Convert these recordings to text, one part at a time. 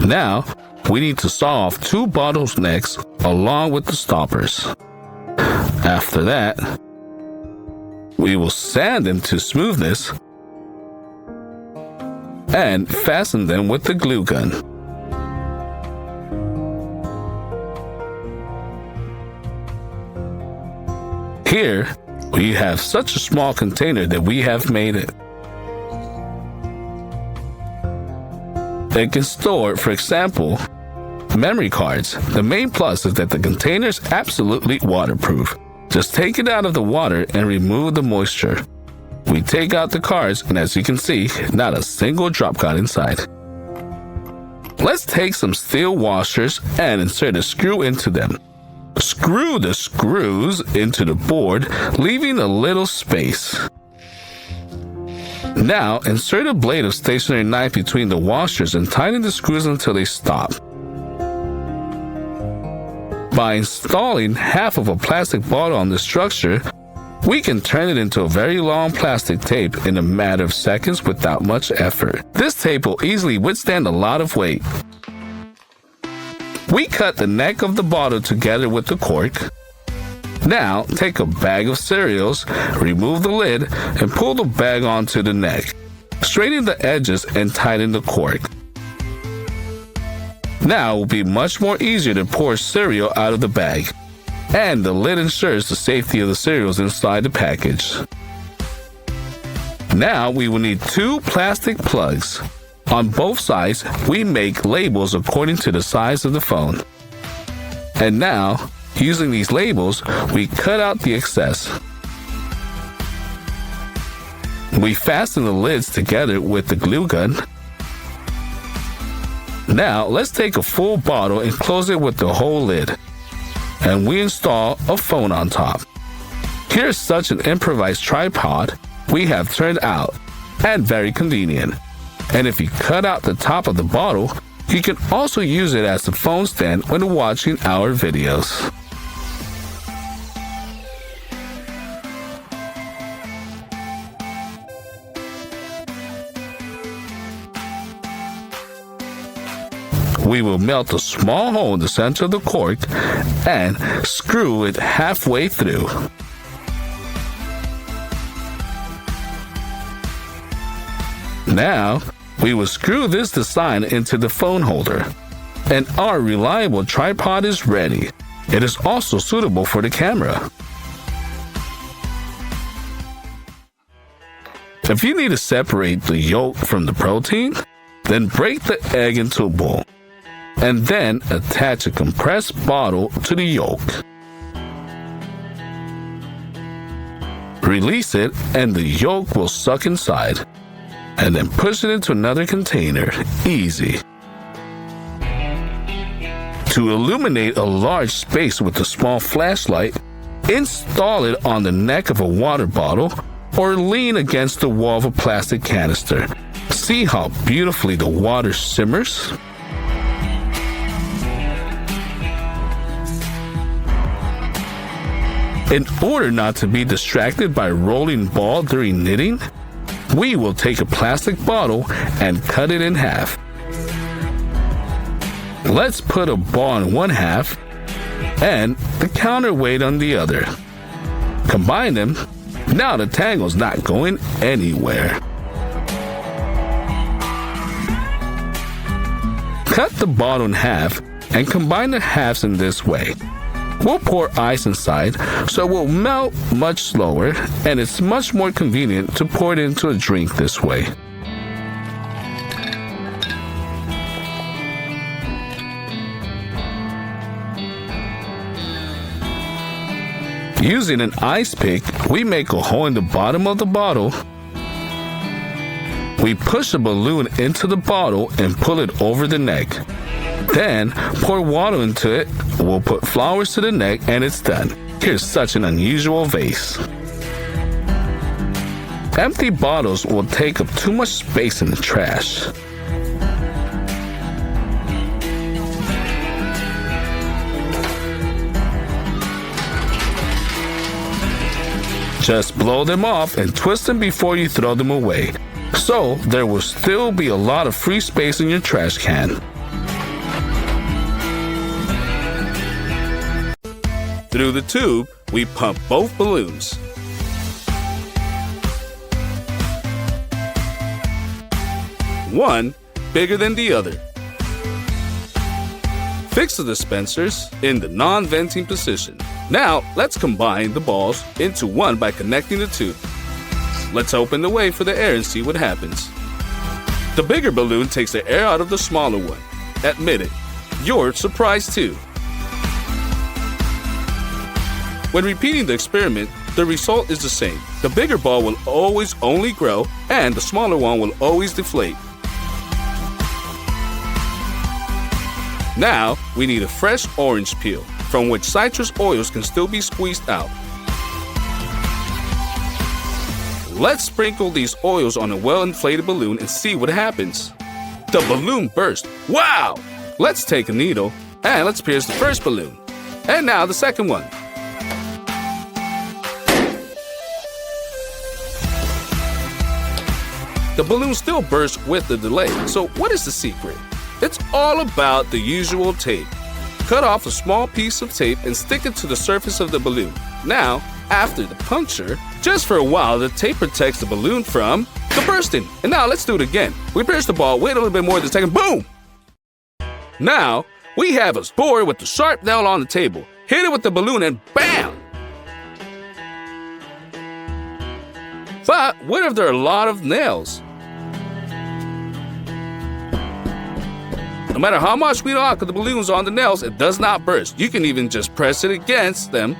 Now, we need to saw off 2 bottles necks along with the stoppers. After that, we will sand them to smoothness and fasten them with the glue gun. Here, we have such a small container that we have made it. It can store, for example, memory cards. The main plus is that the container is absolutely waterproof. Just take it out of the water and remove the moisture. We take out the cards, and as you can see, not a single drop got inside. Let's take some steel washers and insert a screw into them. Screw the screws into the board, leaving a little space. Now, insert a blade of stationary knife between the washers and tighten the screws until they stop. By installing half of a plastic bottle on the structure, we can turn it into a very long plastic tape in a matter of seconds without much effort. This tape will easily withstand a lot of weight. We cut the neck of the bottle together with the cork. Now, take a bag of cereals, remove the lid, and pull the bag onto the neck. Straighten the edges and tighten the cork. Now it will be much more easier to pour cereal out of the bag, and the lid ensures the safety of the cereals inside the package. Now we will need 2 plastic plugs. On both sides, we make labels according to the size of the phone. And now, using these labels, we cut out the excess. We fasten the lids together with the glue gun. Now, let's take a full bottle and close it with the whole lid. And we install a phone on top. Here's such an improvised tripod we have turned out, and very convenient. And if you cut out the top of the bottle, you can also use it as a phone stand when watching our videos. We will melt a small hole in the center of the cork and screw it halfway through. Now, we will screw this design into the phone holder, and our reliable tripod is ready. It is also suitable for the camera. If you need to separate the yolk from the protein, then break the egg into a bowl, and then attach a compressed bottle to the yolk. Release it, and the yolk will suck inside. And then push it into another container. Easy. To illuminate a large space with a small flashlight, install it on the neck of a water bottle or lean against the wall of a plastic canister. See how beautifully the water simmers? In order not to be distracted by a rolling ball during knitting, we will take a plastic bottle and cut it in half. Let's put a ball in one half and the counterweight on the other. Combine them. Now the tangle's not going anywhere. Cut the bottle in half and combine the halves in this way. We'll pour ice inside, so it will melt much slower, and it's much more convenient to pour it into a drink this way. Using an ice pick, we make a hole in the bottom of the bottle. We push a balloon into the bottle and pull it over the neck. Then, pour water into it. We'll put flowers to the neck, and it's done. Here's such an unusual vase. Empty bottles will take up too much space in the trash. Just blow them off and twist them before you throw them away. So, there will still be a lot of free space in your trash can. Through the tube, we pump both balloons. One bigger than the other. Fix the dispensers in the non-venting position. Now, let's combine the balls into one by connecting the tube. Let's open the way for the air and see what happens. The bigger balloon takes the air out of the smaller one. Admit it, you're surprised too. When repeating the experiment, the result is the same. The bigger ball will always only grow, and the smaller one will always deflate. Now, we need a fresh orange peel, from which citrus oils can still be squeezed out. Let's sprinkle these oils on a well-inflated balloon and see what happens. The balloon burst. Wow! Let's take a needle and let's pierce the first balloon. And now the second one. The balloon still bursts with a delay. So what is the secret? It's all about the usual tape. Cut off a small piece of tape and stick it to the surface of the balloon. Now, after the puncture, just for a while, the tape protects the balloon from the bursting. And now let's do it again. We pierce the ball, wait a little bit more than a second, boom! Now, we have a board with the sharp nail on the table. Hit it with the balloon and bam! But what if there are a lot of nails? No matter how much we knock the balloons on the nails, it does not burst. You can even just press it against them.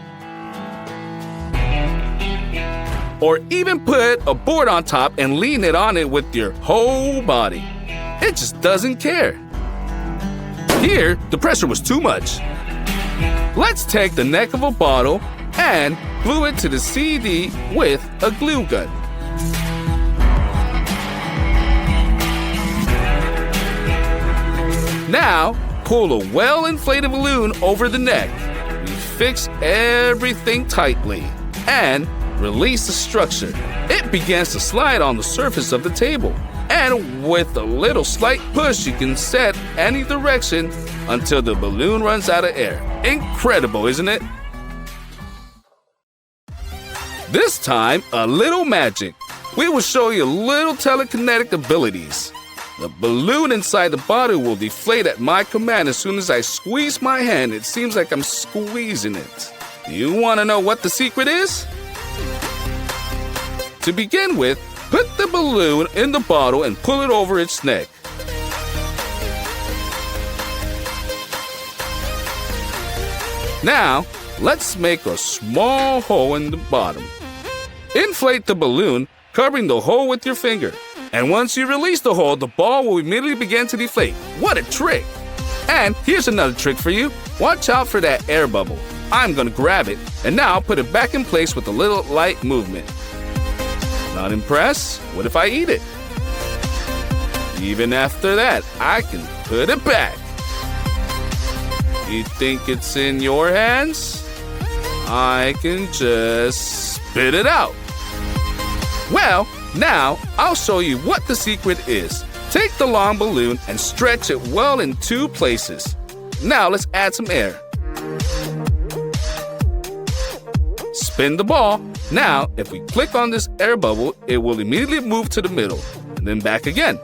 Or even put a board on top and lean it on it with your whole body. It just doesn't care. Here, the pressure was too much. Let's take the neck of a bottle and glue it to the CD with a glue gun. Now, pull a well-inflated balloon over the neck. We fix everything tightly and release the structure. It begins to slide on the surface of the table. And with a little slight push, you can set any direction until the balloon runs out of air. Incredible, isn't it? This time, a little magic. We will show you little telekinetic abilities. The balloon inside the bottle will deflate at my command as soon as I squeeze my hand. It seems like I'm squeezing it. Do you want to know what the secret is? To begin with, put the balloon in the bottle and pull it over its neck. Now, let's make a small hole in the bottom. Inflate the balloon, covering the hole with your finger. And once you release the hole, the ball will immediately begin to deflate. What a trick! And here's another trick for you. Watch out for that air bubble. I'm gonna grab it, and now put it back in place with a little light movement. Not impressed? What if I eat it? Even after that, I can put it back. You think it's in your hands? I can just spit it out. Well, now I'll show you what the secret is. Take the long balloon and stretch it well in two places. Now let's add some air. Spin the ball. Now, if we click on this air bubble, it will immediately move to the middle, and then back again.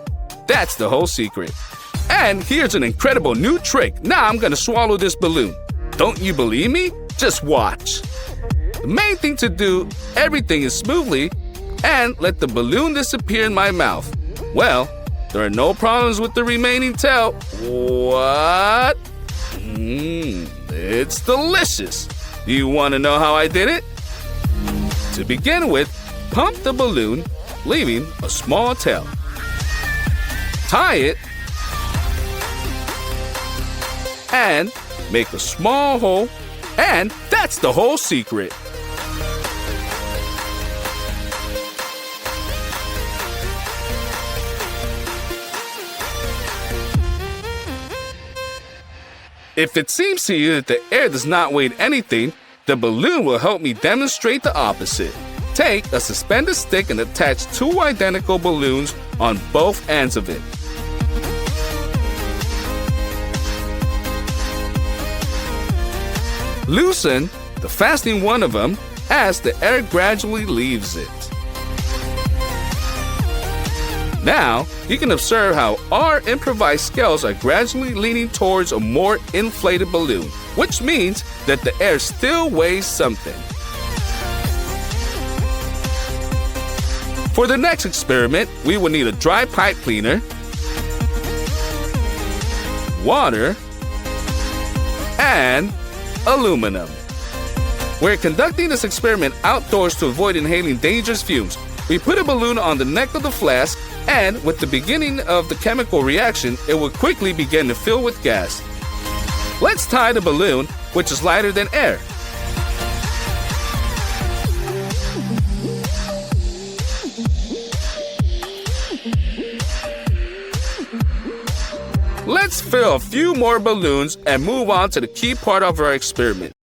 That's the whole secret. And here's an incredible new trick. Now I'm gonna swallow this balloon. Don't you believe me? Just watch. The main thing to do, everything is smoothly, and let the balloon disappear in my mouth. Well, there are no problems with the remaining tail. What? It's delicious. Do you want to know how I did it? To begin with, pump the balloon, leaving a small tail. Tie it and make a small hole, and that's the whole secret. If it seems to you that the air does not weigh anything, the balloon will help me demonstrate the opposite. Take a suspended stick and attach two identical balloons on both ends of it. Loosen the fastening one of them as the air gradually leaves it. Now, you can observe how our improvised scales are gradually leaning towards a more inflated balloon, which means that the air still weighs something. For the next experiment, we will need a dry pipe cleaner, water, and aluminum. We're conducting this experiment outdoors to avoid inhaling dangerous fumes. We put a balloon on the neck of the flask, and with the beginning of the chemical reaction, it will quickly begin to fill with gas. Let's tie the balloon, which is lighter than air. Let's fill a few more balloons and move on to the key part of our experiment.